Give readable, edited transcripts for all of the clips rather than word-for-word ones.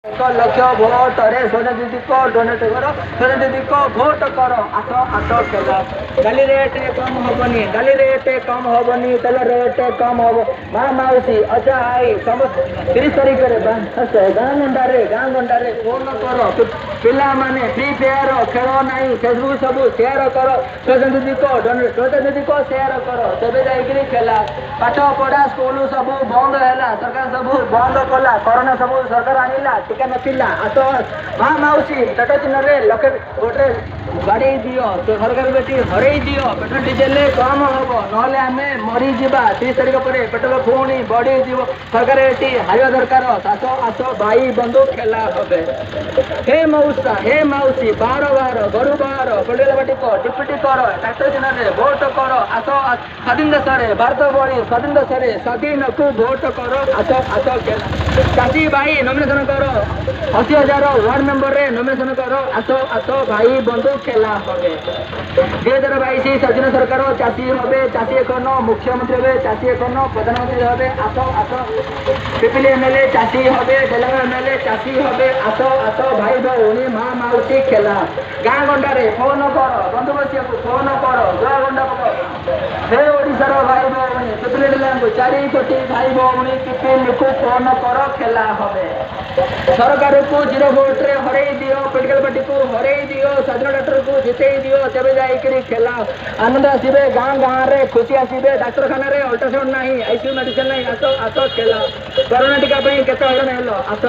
लक्ष भोट रे सोना दीदी को डोनेट करो सोना दीदी को भोट करो आसो आसो खेला डाली रेट कम हेनी डाली रेट कम हेनी तेल रेट कम हम माँ मौसी अजा आई समस्त 30 तारीख गाँ गंडारे फोन कर पिला माने फ्री फायर खेल ना फेसबुक सब सेयार कर सोना दीदी को डोनेट सोना दीदी को सेयार करो तेज जाकि खेला पाठ पढ़ा स्कूल सब बंद है सरकार सब बंद कला कोरोना सब सरकार आनिला टीका नथिला आस माँ मौसी पेट चिन्ह लक्षे गोटे बाड़ी दियो सरकार बेटी हर दियो पेट्रोल डीजेल कम हम ना आम मरीजा 30 तारीख पर पेट्रोल पुणी बढ़ी सरकार ये हारिया दरकार आस आस भाई बंधु खेला हे हे मौसी बार गरु बार पटेल बाटी को डिप्यूटी कर ट्राक्टर चिन्ह भोट कर आस स्वाधीन देश भारत बड़ी स्वाधीन देश स्वाधीन को भोट कर आस आस खेला चाषी भाई नॉमिनेशन कर 80,000 वार्ड मेंबर रे नॉमिनेशन कर आस आस भाई बंधु खेला हे 2022 स्वाधीन सरकार चाषी हे चाषी एकन मुख्यमंत्री हे चाषी एकन प्रधानमंत्री हे आस आस पिपिली एमएलए चाषी हे डेलांगा एमएलए चाषी हे आस आस भाई भौणी माँ मौसी खेला गाँ गंडारे फोन कर बंधु बसिया फोन कर जय गंडा हे ओडिशार भाई भौणी पिपिली डेलांगा 4 कोटी भाई भौणी पिपिली को फोन कर खेला हे सरकार को 0 वोट रे हर दियो पोलिटिकल पार्टी को हर दियो स्वाधीन डॉक्टर को जिते दियो तेज जाकि खेला आनंद आसबे गाँ गाँ रे खुशी आसबे डाक्तरखाना रे अल्ट्रासाउंड नहीं आईसीयू मेडिसिन नहीं आस आस खेला कोरोना टीका केते हईराण हेल आस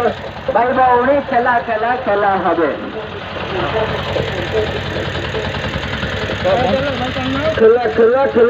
भाई भौणी खेला खेला खेला हे खेला खेला खेला